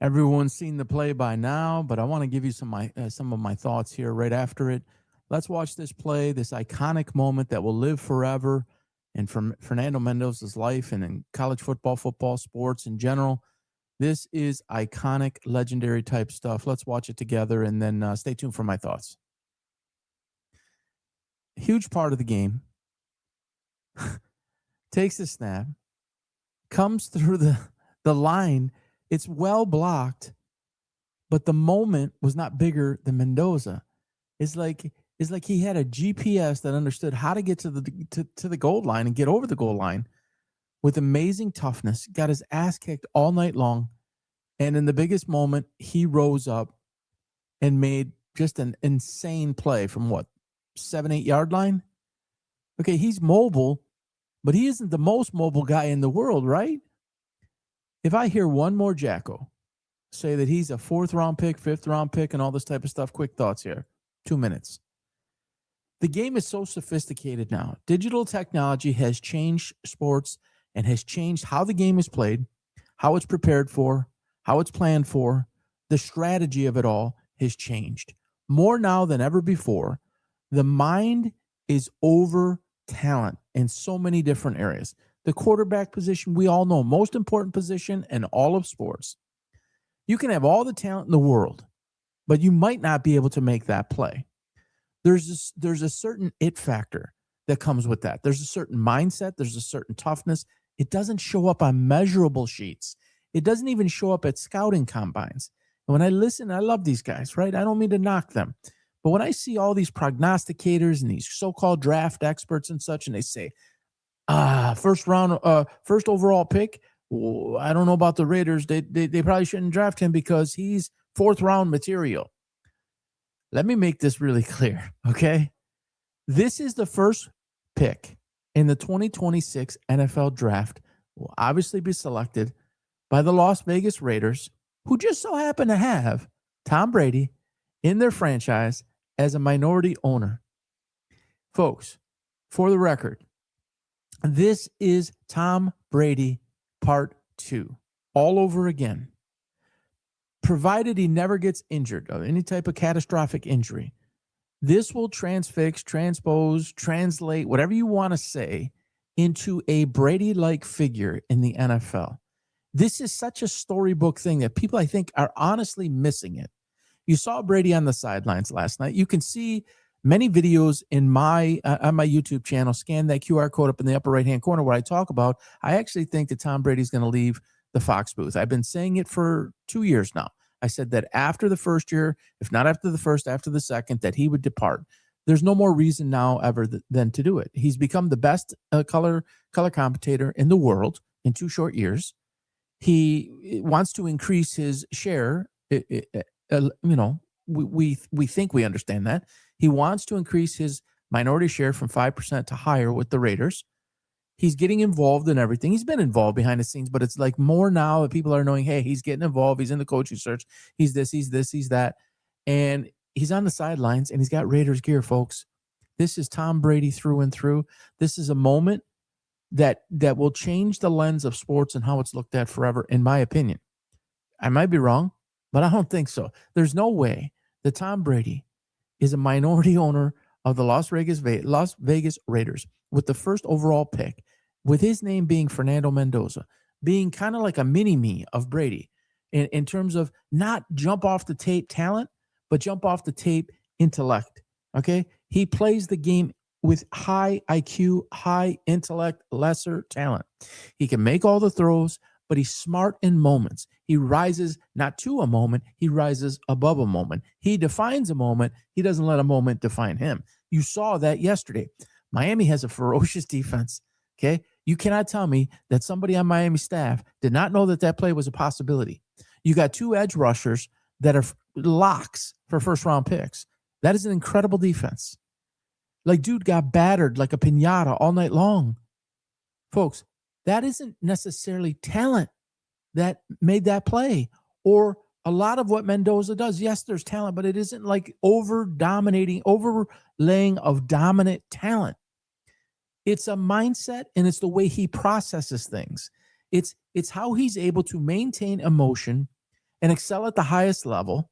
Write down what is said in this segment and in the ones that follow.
Everyone's seen the play by now, but I want to give you some of my thoughts here right after it. Let's watch this play, this iconic moment that will live forever, and from Fernando Mendoza's life and in college football, sports in general. This is iconic, legendary type stuff. Let's watch it together, and then stay tuned for my thoughts. Huge part of the game. Takes the snap, comes through the line. It's well blocked, but the moment was not bigger than Mendoza. It's like he had a GPS that understood how to get to the goal line and get over the goal line with amazing toughness. Got his ass kicked all night long, and in the biggest moment, he rose up and made just an insane play from 7-8 yard line. Okay, he's mobile, but he isn't the most mobile guy in the world, right? If I hear one more Jacko say that he's a 4th round pick, 5th round pick, and all this type of stuff, quick thoughts here. 2 minutes. The game is so sophisticated now. Digital technology has changed sports and has changed how the game is played, how it's prepared for, how it's planned for. The strategy of it all has changed. More now than ever before, the mind is over talent in so many different areas. The quarterback position, we all know, most important position in all of sports. You can have all the talent in the world, but you might not be able to make that play. There's a certain it factor that comes with that. There's a certain mindset. There's a certain toughness. It doesn't show up on measurable sheets. It doesn't even show up at scouting combines. And when I listen, I love these guys, right? I don't mean to knock them. But when I see all these prognosticators and these so-called draft experts and such, and they say, first overall pick, I don't know about the Raiders. They probably shouldn't draft him because he's 4th round material. Let me make this really clear, okay? This is the first pick in the 2026 NFL draft. Will obviously be selected by the Las Vegas Raiders, who just so happen to have Tom Brady in their franchise as a minority owner. Folks, for the record, this is Tom Brady Part 2, all over again. Provided he never gets injured of any type of catastrophic injury, this will transfix, transpose, translate, whatever you want to say, into a Brady-like figure in the NFL. This is such a storybook thing that people, I think, are honestly missing it. You saw Brady on the sidelines last night. You can see many videos in my on my YouTube channel. Scan that QR code up in the upper right-hand corner where I talk about, I actually think that Tom Brady's going to leave the Fox booth. I've been saying it for 2 years now. I said that after the first year, if not after the first, after the second, that he would depart. There's no more reason now ever than to do it. He's become the best color commentator in the world in 2 short years. He wants to increase his share. We think we understand that. He wants to increase his minority share from 5% to higher with the Raiders. He's getting involved in everything. He's been involved behind the scenes, but it's like more now that people are knowing, hey, he's getting involved. He's in the coaching search. He's this, he's that. And he's on the sidelines, and he's got Raiders gear, folks. This is Tom Brady through and through. This is a moment that will change the lens of sports and how it's looked at forever, in my opinion. I might be wrong, but I don't think so. There's no way that Tom Brady is a minority owner of the Las Vegas Raiders with the first overall pick, with his name being Fernando Mendoza, being kind of like a mini-me of Brady in terms of not jump off the tape talent, but jump off the tape intellect, okay? He plays the game with high IQ, high intellect, lesser talent. He can make all the throws, but he's smart in moments. He rises not to a moment, he rises above a moment. He defines a moment. He doesn't let a moment define him. You saw that yesterday. Miami has a ferocious defense, okay? You cannot tell me that somebody on Miami staff did not know that play was a possibility. You got 2 edge rushers that are locks for first-round picks. That is an incredible defense. Like, dude got battered like a piñata all night long. Folks, that isn't necessarily talent that made that play, or a lot of what Mendoza does. Yes, there's talent, but it isn't like overlaying of dominant talent. It's a mindset, and it's the way he processes things. It's how he's able to maintain emotion and excel at the highest level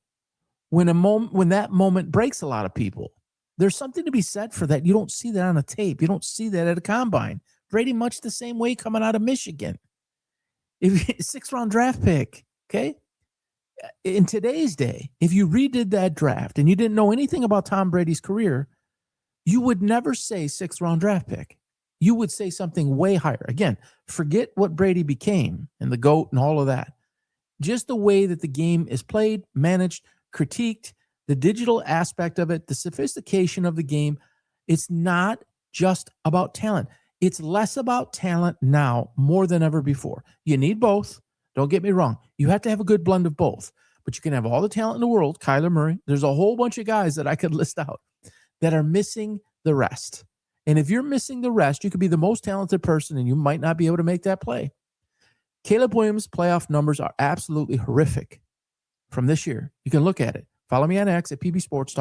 when that moment breaks a lot of people. There's something to be said for that. You don't see that on a tape. You don't see that at a combine. Brady much the same way coming out of Michigan. Sixth round draft pick, okay? In today's day, if you redid that draft and you didn't know anything about Tom Brady's career, you would never say sixth round draft pick. You would say something way higher. Again, forget what Brady became and the GOAT and all of that. Just the way that the game is played, managed, critiqued, the digital aspect of it, the sophistication of the game. It's not just about talent. It's less about talent now more than ever before. You need both. Don't get me wrong. You have to have a good blend of both. But you can have all the talent in the world, Kyler Murray. There's a whole bunch of guys that I could list out that are missing the rest. And if you're missing the rest, you could be the most talented person and you might not be able to make that play. Caleb Williams' playoff numbers are absolutely horrific from this year. You can look at it. Follow me on X at PB Sports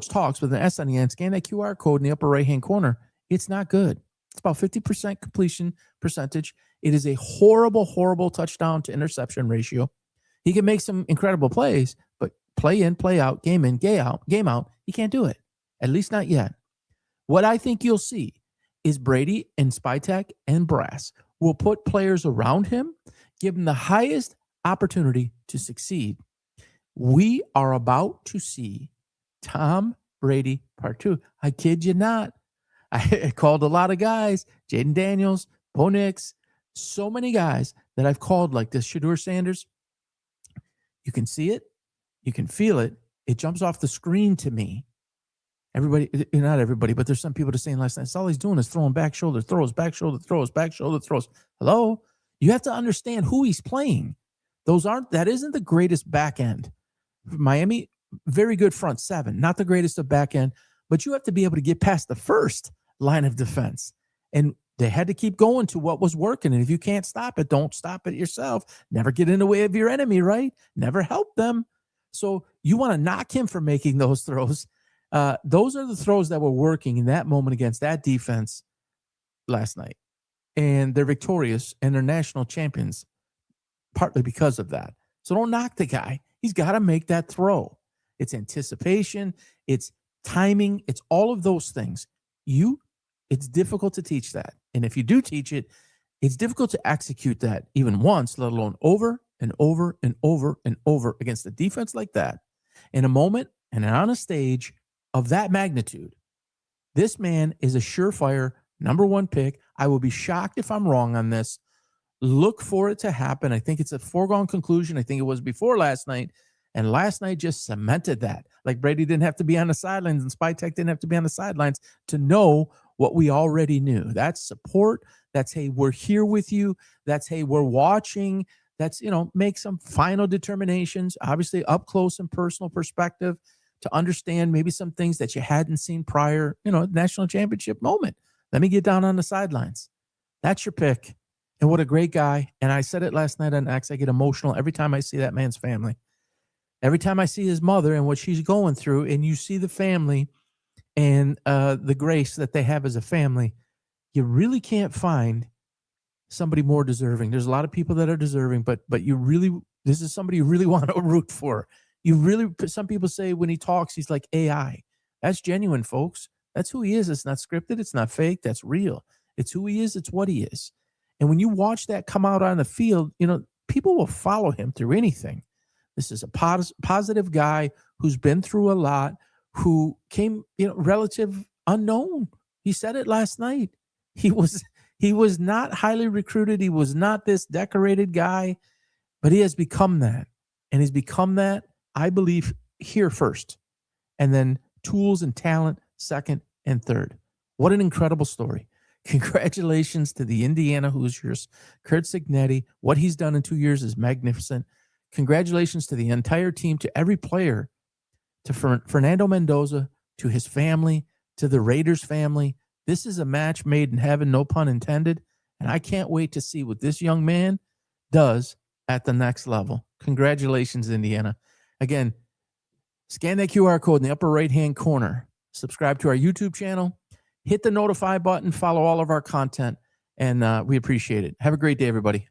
Talks with an S on the end. Scan that QR code in the upper right-hand corner. It's not good. It's about 50% completion percentage. It is a horrible, horrible touchdown to interception ratio. He can make some incredible plays, but play in, play out, game in, game out, he can't do it. At least not yet. What I think you'll see is Brady and Spytek and Brass will put players around him, give him the highest opportunity to succeed. We are about to see Tom Brady Part 2. I kid you not. I called a lot of guys, Jaden Daniels, Bo Nix, so many guys that I've called like this. Shedeur Sanders. You can see it. You can feel it. It jumps off the screen to me. Everybody, not everybody, but there's some people that are saying last night, all he's doing is throwing back shoulder throws, back shoulder throws, back shoulder throws. Hello? You have to understand who he's playing. That isn't the greatest back end. Miami, very good front seven, not the greatest of back end, but you have to be able to get past the first line of defense. And they had to keep going to what was working. And if you can't stop it, don't stop it yourself. Never get in the way of your enemy, right? Never help them. So you want to knock him for making those throws. Those are the throws that were working in that moment against that defense last night. And they're victorious and they're national champions partly because of that. So don't knock the guy. He's got to make that throw. It's anticipation. It's timing. It's all of those things. It's difficult to teach that. And if you do teach it, it's difficult to execute that even once, let alone over and over and over and over against a defense like that in a moment and on a stage of that magnitude. This man is a surefire number one pick. I will be shocked if I'm wrong on this. Look for it to happen. I think it's a foregone conclusion. I think it was before last night. And last night just cemented that. Like Brady didn't have to be on the sidelines and Spytek didn't have to be on the sidelines to know what we already knew. That's support. That's, hey, we're here with you. That's, hey, we're watching. That's, make some final determinations, obviously up close and personal perspective to understand maybe some things that you hadn't seen prior, national championship moment. Let me get down on the sidelines. That's your pick. And what a great guy. And I said it last night on X. I get emotional every time I see that man's family. Every time I see his mother and what she's going through, and you see the family and the grace that they have as a family, you really can't find somebody more deserving. There's a lot of people that are deserving, but this is somebody you really want to root for. Some people say when he talks, he's like AI. That's genuine, folks. That's who he is. It's not scripted. It's not fake. That's real. It's who he is. It's what he is. And when you watch that come out on the field, people will follow him through anything. This is a positive guy who's been through a lot, who came, relative unknown. He said it last night. He was not highly recruited. He was not this decorated guy, but he has become that. And he's become that, I believe, here first. And then tools and talent second and third. What an incredible story. Congratulations to the Indiana Hoosiers, Curt Cignetti. What he's done in 2 years is magnificent. Congratulations to the entire team, to every player, to Fernando Mendoza, to his family, to the Raiders family. This is a match made in heaven, no pun intended. And I can't wait to see what this young man does at the next level. Congratulations, Indiana. Again, scan that QR code in the upper right-hand corner. Subscribe to our YouTube channel. Hit the notify button. Follow all of our content. And we appreciate it. Have a great day, everybody.